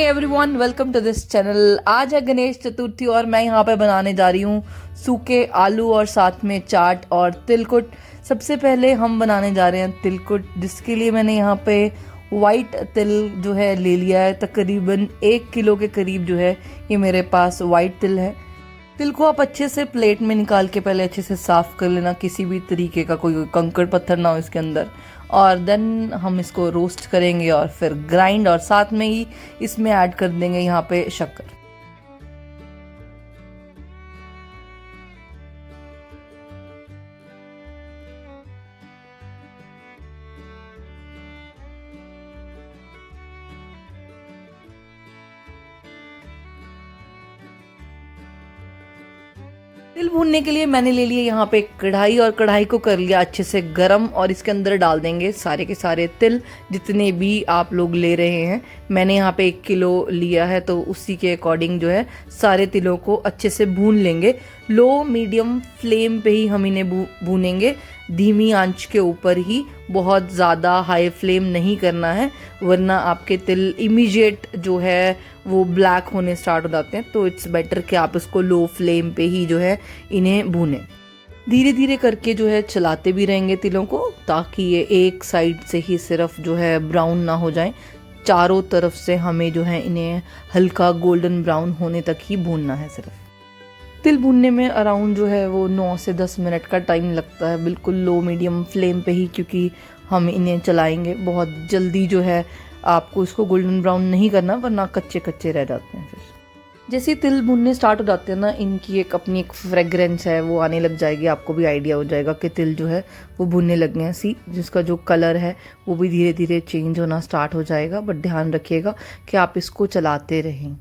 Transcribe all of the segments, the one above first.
Everyone, welcome to this channel. आज है गणेश चतुर्थी और मैं यहाँ पे बनाने जा रही हूँ सूखे आलू और साथ में चाट और तिलकुट। सबसे पहले हम बनाने जा रहे हैं तिलकुट, जिसके लिए मैंने यहाँ पे वाइट तिल जो है ले लिया है। तकरीबन 1 किलो के करीब जो है ये मेरे पास वाइट तिल है। तिल को आप अच्छे से प्लेट में निकाल के पहले अच्छे से साफ कर लेना, किसी भी तरीके का कोई कंकड़ पत्थर ना हो इसके अंदर। और देन हम इसको रोस्ट करेंगे और फिर ग्राइंड, और साथ में ही इसमें ऐड कर देंगे यहाँ पे शक्कर। तिल भूनने के लिए मैंने ले लिया यहाँ पे कढ़ाई, और कढ़ाई को कर लिया अच्छे से गरम, और इसके अंदर डाल देंगे सारे के सारे तिल जितने भी आप लोग ले रहे हैं। मैंने यहाँ पे 1 किलो लिया है, तो उसी के अकॉर्डिंग जो है सारे तिलों को अच्छे से भून लेंगे। लो मीडियम फ्लेम पे ही हम इन्हें भूनेंगे, धीमी आंच के ऊपर ही। बहुत ज़्यादा हाई फ्लेम नहीं करना है, वरना आपके तिल इमीडिएट जो है वो ब्लैक होने स्टार्ट हो जाते हैं। तो इट्स बेटर कि आप इसको लो फ्लेम पे ही जो है इन्हें भूनें। धीरे धीरे करके जो है चलाते भी रहेंगे तिलों को, ताकि ये एक साइड से ही सिर्फ जो है ब्राउन ना हो जाए। चारों तरफ से हमें जो है इन्हें हल्का गोल्डन ब्राउन होने तक ही भूनना है सिर्फ। तिल भूनने में अराउंड जो है वो 9 से 10 मिनट का टाइम लगता है, बिल्कुल लो मीडियम फ्लेम पे ही, क्योंकि हम इन्हें चलाएंगे। बहुत जल्दी जो है आपको इसको गोल्डन ब्राउन नहीं करना, वरना कच्चे कच्चे रह जाते हैं। फिर जैसे ही तिल भुनने स्टार्ट हो जाते हैं ना, इनकी अपनी एक फ्रेग्रेंस है वो आने लग जाएगी। आपको भी आइडिया हो जाएगा कि तिल जो है वो भुनने लग गए हैं। सी जिसका जो कलर है वो भी धीरे धीरे चेंज होना स्टार्ट हो जाएगा। बट ध्यान रखिएगा कि आप इसको चलाते रहें।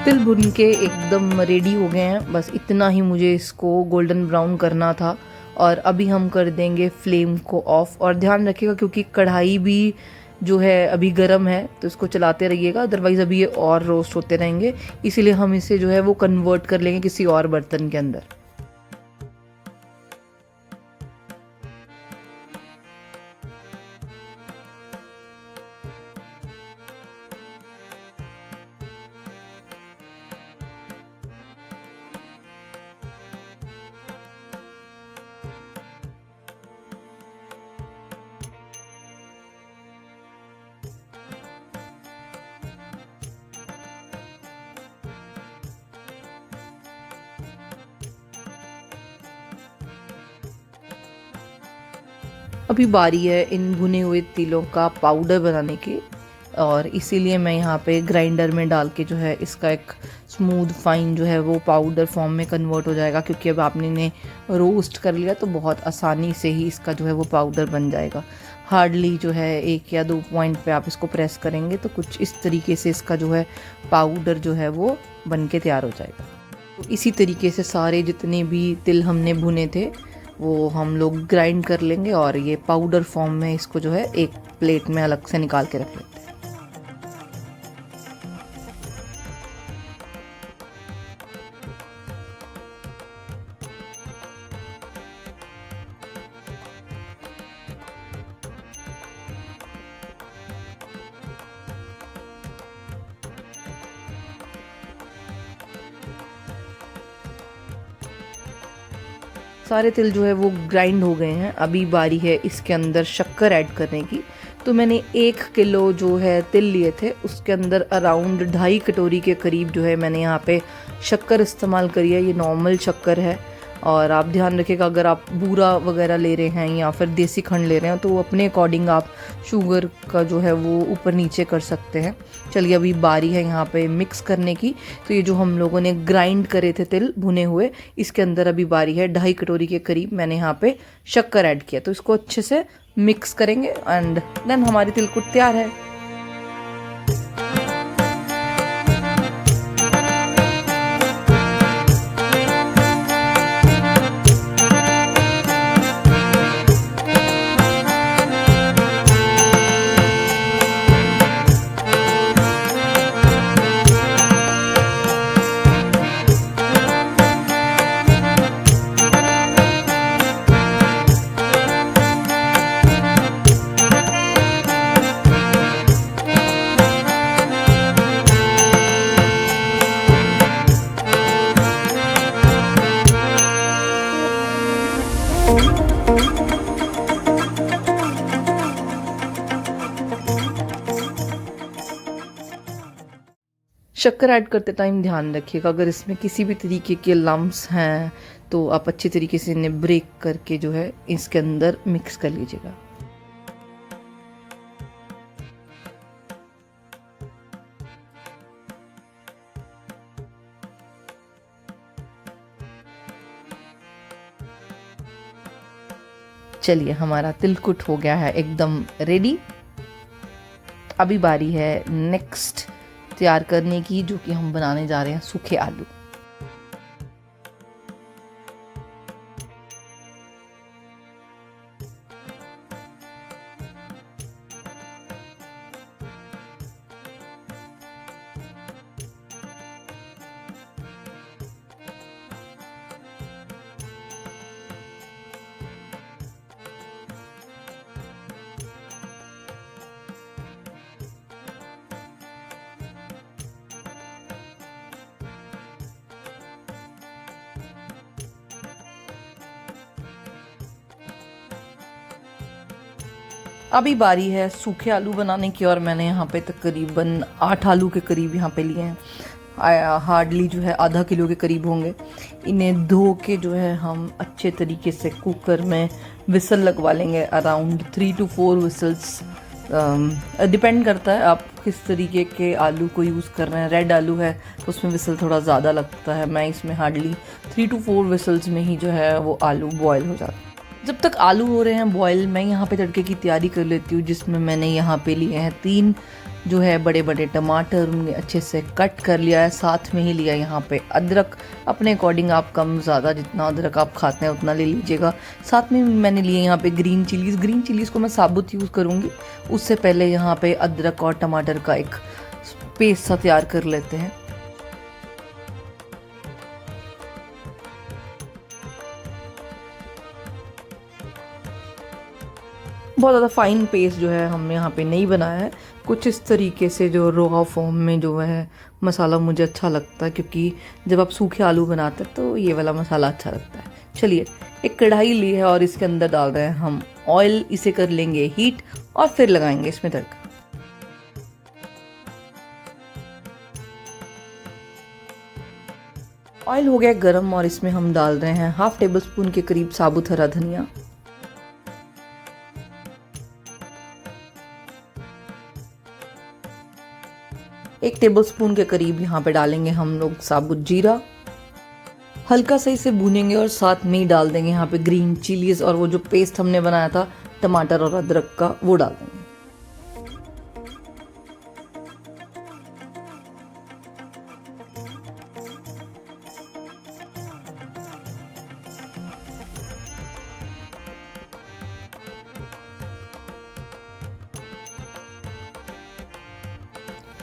तिल भुन के एकदम रेडी हो गए हैं, बस इतना ही मुझे इसको गोल्डन ब्राउन करना था। और अभी हम कर देंगे फ्लेम को ऑफ। और ध्यान रखिएगा क्योंकि कढ़ाई भी जो है अभी गर्म है, तो इसको चलाते रहिएगा, अदरवाइज़ अभी ये और रोस्ट होते रहेंगे। इसीलिए हम इसे जो है वो कन्वर्ट कर लेंगे किसी और बर्तन के अंदर। अभी बारी है इन भुने हुए तिलों का पाउडर बनाने की, और इसीलिए मैं यहाँ पे ग्राइंडर में डाल के जो है इसका एक स्मूथ फाइन जो है वो पाउडर फॉर्म में कन्वर्ट हो जाएगा। क्योंकि अब आपने इन्हें रोस्ट कर लिया तो बहुत आसानी से ही इसका जो है वो पाउडर बन जाएगा। हार्डली जो है 1 या 2 पॉइंट पे आप इसको प्रेस करेंगे तो कुछ इस तरीके से इसका जो है पाउडर जो है वो बन के तैयार हो जाएगा। तो इसी तरीके से सारे जितने भी तिल हमने भुने थे वो हम लोग ग्राइंड कर लेंगे, और ये पाउडर फॉर्म में इसको जो है एक प्लेट में अलग से निकाल के रख लेते हैं। सारे तिल जो है वो ग्राइंड हो गए हैं। अभी बारी है इसके अंदर शक्कर ऐड करने की। तो मैंने 1 किलो जो है तिल लिए थे, उसके अंदर अराउंड 2.5 कटोरी के करीब जो है मैंने यहाँ पे शक्कर इस्तेमाल करी है। ये नॉर्मल शक्कर है, और आप ध्यान रखिएगा, अगर आप बूरा वगैरह ले रहे हैं या फिर देसी खंड ले रहे हैं तो अपने अकॉर्डिंग आप शुगर का जो है वो ऊपर नीचे कर सकते हैं। चलिए अभी बारी है यहाँ पे मिक्स करने की। तो ये जो हम लोगों ने ग्राइंड करे थे तिल भुने हुए, इसके अंदर अभी बारी है 2.5 कटोरी के करीब मैंने यहाँ पे शक्कर ऐड किया। तो इसको अच्छे से मिक्स करेंगे एंड देन हमारी तिलकुट तैयार है। शक्कर ऐड करते टाइम ध्यान रखिएगा, अगर इसमें किसी भी तरीके के लम्प्स हैं तो आप अच्छी तरीके से इन्हें ब्रेक करके जो है इसके अंदर मिक्स कर लीजिएगा। चलिए हमारा तिलकुट हो गया है एकदम रेडी। अभी बारी है नेक्स्ट तैयार करने की, जो कि हम बनाने जा रहे हैं सूखे आलू। अभी बारी है सूखे आलू बनाने की और मैंने यहाँ पे तकरीबन 8 आलू के करीब यहाँ पे लिए हैं। हार्डली जो है आधा किलो के करीब होंगे। इन्हें धो के जो है हम अच्छे तरीके से कुकर में विसल लगवा लेंगे, अराउंड 3 to 4 विसल्स। डिपेंड करता है आप किस तरीके के आलू को यूज़ कर रहे हैं। रेड आलू है तो उसमें विसल थोड़ा ज़्यादा लगता है। मैं इसमें हार्डली 3 to 4 विसल्स में ही जो है वो आलू बॉयल हो जाता है। जब तक आलू हो रहे हैं बॉयल, मैं यहाँ पे तड़के की तैयारी कर लेती हूँ, जिसमें मैंने यहाँ पे लिए हैं 3 जो है बड़े बड़े टमाटर, उन्हें अच्छे से कट कर लिया है। साथ में ही लिया यहाँ पे अदरक, अपने अकॉर्डिंग आप कम ज़्यादा जितना अदरक आप खाते हैं उतना ले लीजिएगा। साथ में मैंने लिए यहाँ पे ग्रीन चिलीज़ को मैं साबुत यूज़ करूँगी। उससे पहले यहाँ पे अदरक और टमाटर का एक पेस्ट सा तैयार कर लेते हैं। बहुत ज़्यादा फाइन पेस्ट जो है हमने यहाँ पे नहीं बनाया है, कुछ इस तरीके से जो रॉ फॉर्म में जो है मसाला मुझे अच्छा लगता है, क्योंकि जब आप सूखे आलू बनाते हैं तो ये वाला मसाला अच्छा लगता है। चलिए एक कढ़ाई ली है और इसके अंदर डाल रहे हैं हम ऑयल, इसे कर लेंगे हीट और फिर लगाएंगे इसमें तड़का। ऑयल हो गया गरम और इसमें हम डाल रहे हैं 1/2 टेबलस्पून के करीब साबुत हरा धनिया, 1 टेबलस्पून के करीब यहाँ पे डालेंगे हम लोग साबुत जीरा। हल्का सा इसे भूनेंगे और साथ में ही डाल देंगे यहाँ पे ग्रीन चिलीज और वो जो पेस्ट हमने बनाया था टमाटर और अदरक का, वो डाल देंगे।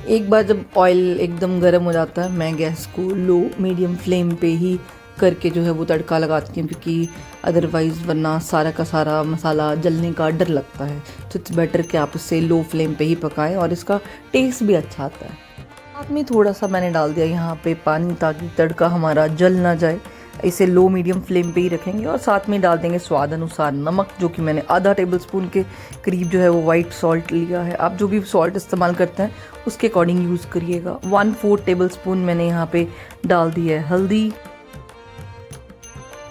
एक बार जब ऑयल एकदम गर्म हो जाता है, मैं गैस को लो मीडियम फ्लेम पे ही करके जो है वो तड़का लगाती हूँ, क्योंकि अदरवाइज़ वरना सारा का सारा मसाला जलने का डर लगता है। तो इट्स बेटर कि आप उसे लो फ्लेम पे ही पकाएं और इसका टेस्ट भी अच्छा आता है। साथ में थोड़ा सा मैंने डाल दिया यहाँ पे पानी, ताकि तड़का हमारा जल ना जाए। इसे लो मीडियम फ्लेम पे ही रखेंगे और साथ में डाल देंगे स्वाद अनुसार नमक, जो कि मैंने आधा टेबलस्पून के करीब जो है वो वाइट सॉल्ट लिया है। आप जो भी सॉल्ट इस्तेमाल करते हैं उसके अकॉर्डिंग यूज़ करिएगा। 1/4 टेबलस्पून मैंने यहाँ पे डाल दी है हल्दी,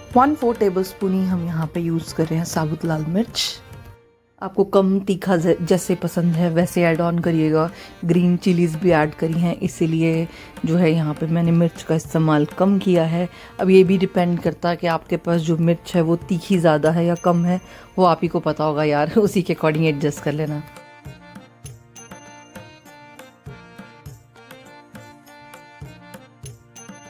1/4 टेबलस्पून ही हम यहाँ पे यूज़ कर रहे हैं साबुत लाल मिर्च। आपको कम तीखा जैसे पसंद है वैसे ऐड ऑन करिएगा। ग्रीन चिलीज़ भी ऐड करी हैं, इसीलिए जो है यहाँ पे मैंने मिर्च का इस्तेमाल कम किया है। अब ये भी डिपेंड करता है कि आपके पास जो मिर्च है वो तीखी ज़्यादा है या कम है, वो आप ही को पता होगा यार, उसी के अकॉर्डिंग एडजस्ट कर लेना।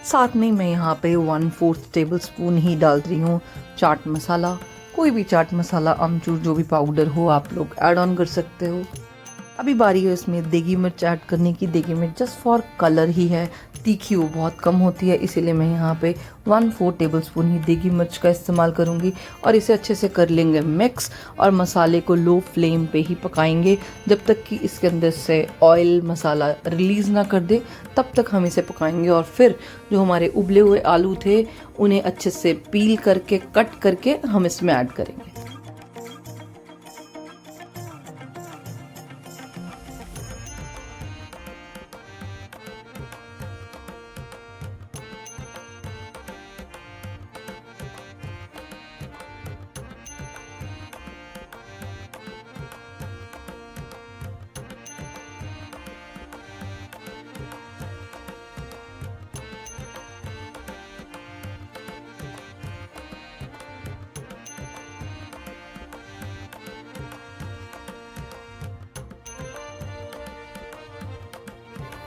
साथ में मैं यहाँ पे 1/4 टेबलस्पून ही डाल रही हूँ चाट मसाला। कोई भी चाट मसाला, अमचूर, जो भी पाउडर हो आप लोग ऐड ऑन कर सकते हो। अभी बारी है इसमें देगी मिर्च ऐड करने की। देगी मिर्च जस्ट फॉर कलर ही है, तीखी वो बहुत कम होती है, इसीलिए मैं यहाँ पे 1/4 टेबलस्पून ही देगी मिर्च का इस्तेमाल करूँगी। और इसे अच्छे से कर लेंगे मिक्स और मसाले को लो फ्लेम पे ही पकाएंगे जब तक कि इसके अंदर से ऑयल मसाला रिलीज़ ना कर दे, तब तक हम इसे पकाएंगे। और फिर जो हमारे उबले हुए आलू थे उन्हें अच्छे से पील करके कट करके हम इसमें ऐड करेंगे।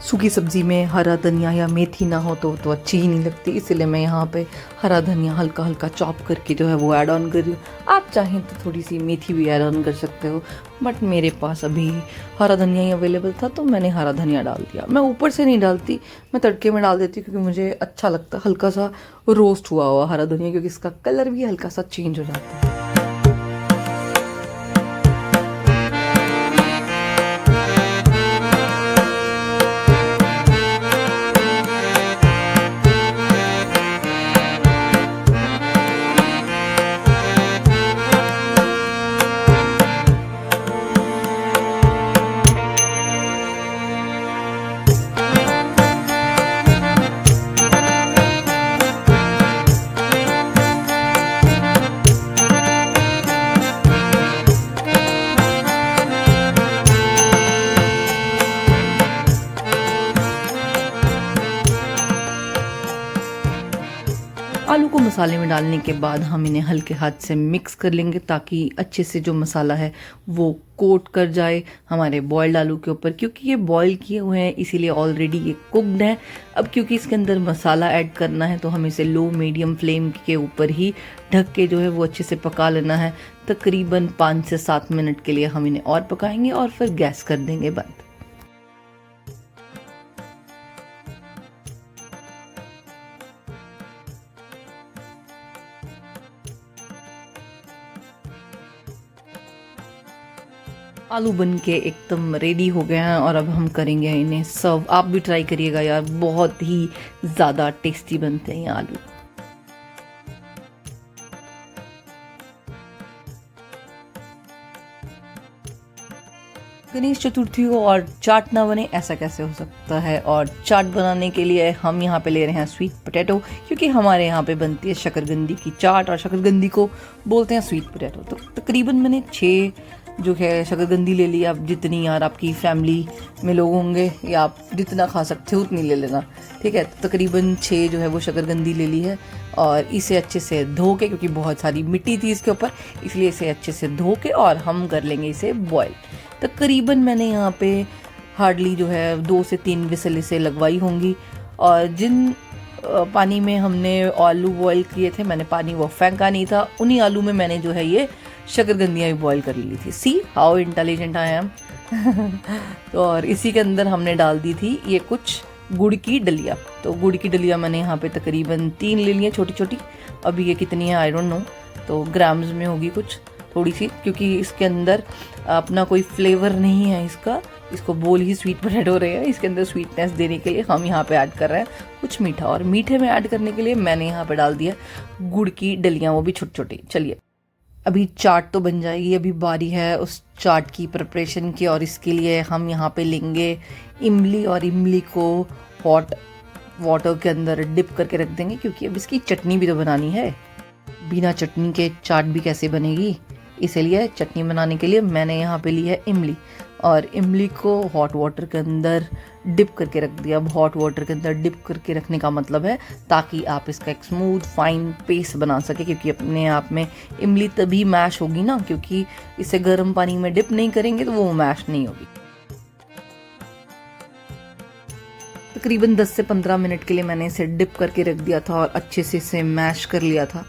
सूखी सब्ज़ी में हरा धनिया या मेथी ना हो तो अच्छी ही नहीं लगती, इसीलिए मैं यहाँ पे हरा धनिया हल्का हल्का चॉप करके जो है वो ऐड ऑन कर रही हूँ। आप चाहें तो थोड़ी सी मेथी भी ऐड ऑन कर सकते हो, बट मेरे पास अभी हरा धनिया ही अवेलेबल था तो मैंने हरा धनिया डाल दिया। मैं ऊपर से नहीं डालती, मैं तड़के में डाल देती क्योंकि मुझे अच्छा लगता हल्का सा रोस्ट हुआ हुआ हरा धनिया, क्योंकि इसका कलर भी हल्का सा चेंज हो जाता है। आलू को मसाले में डालने के बाद हम इन्हें हल्के हाथ से मिक्स कर लेंगे ताकि अच्छे से जो मसाला है वो कोट कर जाए हमारे बॉइल्ड आलू के ऊपर। क्योंकि ये बॉईल किए हुए हैं इसीलिए ऑलरेडी ये कुक्ड है। अब क्योंकि इसके अंदर मसाला ऐड करना है तो हमें इसे लो मीडियम फ्लेम के ऊपर ही ढक के जो है वो अच्छे से पका लेना है। तकरीबन 5 से 7 मिनट के लिए हम इन्हें और पकाएंगे और फिर गैस कर देंगे बंद। आलू बन के एकदम रेडी हो गए हैं और अब हम करेंगे इन्हें सर्व। आप भी ट्राई करिएगा यार, बहुत ही ज़्यादा टेस्टी बनते हैं ये आलू। गणेश चतुर्थी हो और चाट ना बने, ऐसा कैसे हो सकता है। और चाट बनाने के लिए हम यहाँ पे ले रहे हैं स्वीट पोटैटो, क्योंकि हमारे यहाँ पे बनती है शकरकंदी की चाट और शकरकंदी को बोलते हैं स्वीट पोटैटो। तो तकरीबन मैंने 6 जो है शकरकंदी ले ली। आप जितनी यार आपकी फैमिली में लोग होंगे या आप जितना खा सकते हो उतनी ले लेना, ठीक है। तो तकरीबन 6 जो है वो शकरकंदी ले ली है और इसे अच्छे से धो के, क्योंकि बहुत सारी मिट्टी थी इसके ऊपर, इसलिए इसे अच्छे से धो के और हम कर लेंगे इसे बॉयल। तकरीबन मैंने यहाँ पे हार्डली जो है 2 से 3 विसल इसे लगवाई होंगी। और जिन पानी में हमने आलू बॉयल किए थे, मैंने पानी वो फेंका नहीं था, उन्हीं आलू में मैंने जो है ये शकरकंदियाँ भी बॉयल कर ली थी। See how intelligent I am. और इसी के अंदर हमने डाल दी थी ये कुछ गुड़ की डलिया। तो गुड़ की डलिया मैंने यहाँ पे तकरीबन 3 ले ली है छोटी छोटी। अभी ये कितनी है आई डोंट नो, तो ग्राम्स में होगी कुछ थोड़ी सी, क्योंकि इसके अंदर अपना कोई फ्लेवर नहीं है इसको बोल ही स्वीट पोटैटो रहे हैं। इसके अंदर स्वीटनेस देने के लिए हम यहाँ पे ऐड कर रहे हैं कुछ मीठा, और मीठे में ऐड करने के लिए मैंने यहाँ पे डाल दिया गुड़ की डलियाँ, वो भी छोटी छोटी। चलिए अभी चाट तो बन जाएगी, अभी बारी है उस चाट की प्रिपरेशन की। और इसके लिए हम यहाँ पे लेंगे इमली, और इमली को हॉट वाटर के अंदर डिप करके रख देंगे, क्योंकि अब इसकी चटनी भी तो बनानी है। बिना चटनी के चाट भी कैसे बनेगी, इसीलिए चटनी बनाने के लिए मैंने यहाँ पे ली है इमली, और इमली को हॉट वाटर के अंदर डिप करके रख दिया। अब हॉट वाटर के अंदर डिप करके रखने का मतलब है ताकि आप इसका एक स्मूथ फाइन पेस्ट बना सके, क्योंकि अपने आप में इमली तभी मैश होगी ना, क्योंकि इसे गर्म पानी में डिप नहीं करेंगे तो वो मैश नहीं होगी। तकरीबन 10 से 15 मिनट के लिए मैंने इसे डिप करके रख दिया था और अच्छे से इसे मैश कर लिया था।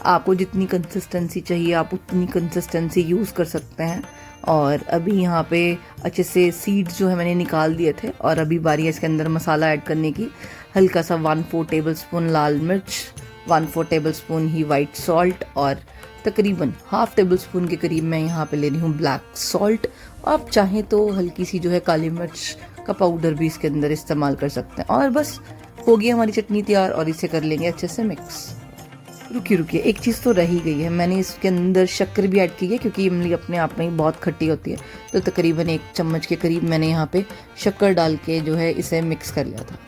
आपको जितनी कंसिस्टेंसी चाहिए आप उतनी कंसिस्टेंसी यूज़ कर सकते हैं। और अभी यहाँ पे अच्छे से सीड्स जो है मैंने निकाल दिए थे, और अभी बारी है इसके अंदर मसाला ऐड करने की। हल्का सा 1/4 टेबलस्पून लाल मिर्च, 1/4 टेबलस्पून ही वाइट सॉल्ट, और तकरीबन ½ टेबलस्पून के करीब मैं यहाँ पे ले रही हूँ ब्लैक सॉल्ट। आप चाहें तो हल्की सी जो है काली मिर्च का पाउडर भी इसके अंदर इस्तेमाल कर सकते हैं। और बस हो गई हमारी चटनी तैयार, और इसे कर लेंगे अच्छे से मिक्स। रुकिए, एक चीज़ तो रही गई है, मैंने इसके अंदर शक्कर भी ऐड की है, क्योंकि इमली अपने आप में ही बहुत खट्टी होती है। तो तकरीबन 1 चम्मच के करीब मैंने यहाँ पे शक्कर डाल के जो है इसे मिक्स कर लिया था।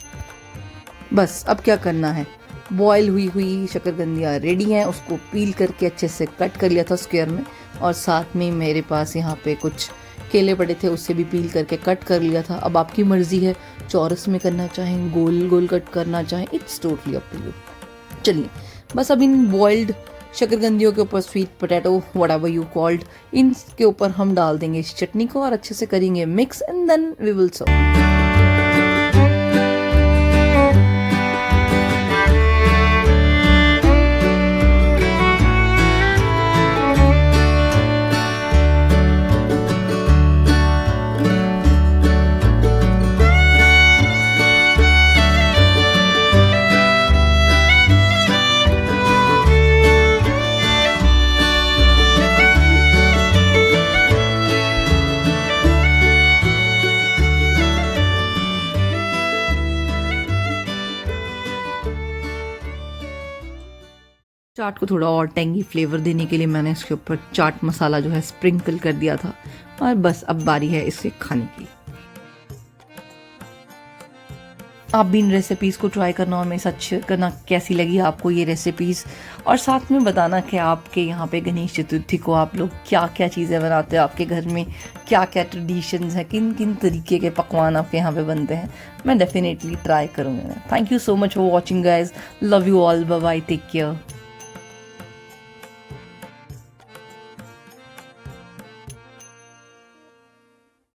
बस अब क्या करना है, बॉयल हुई शकरकंदियाँ रेडी हैं, उसको पील करके अच्छे से कट कर लिया था स्क्वायर में, और साथ में मेरे पास यहाँ पे कुछ केले पड़े थे, उससे भी पील करके कट कर लिया था। अब आपकी मर्ज़ी है, चौरस में करना चाहें, गोल गोल कट करना चाहें, it's totally up to you. चलिए बस अब इन बॉइल्ड शकरकंदियों के ऊपर, sweet potato whatever you called, इनके ऊपर हम डाल देंगे इस चटनी को और अच्छे से करेंगे mix, and then we will serve. Chaat को थोड़ा और टेंगी फ्लेवर देने के लिए मैंने इसके ऊपर चाट मसाला जो है स्प्रिंकल कर दिया था, और बस अब बारी है इसे खाने की। आप भी इन रेसिपीज़ को ट्राई करना और मेरे साथ शेयर करना कैसी लगी आपको ये रेसिपीज़, और साथ में बताना कि आपके यहाँ पे गणेश चतुर्थी को आप लोग क्या क्या चीज़ें बनाते हो, आपके घर में क्या क्या ट्रेडिशंस हैं, किन किन तरीके के पकवान आपके यहाँ पे बनते हैं। मैं डेफिनेटली ट्राई करूँगा। Thank you so much for watching guys, love you all, bye bye, take care.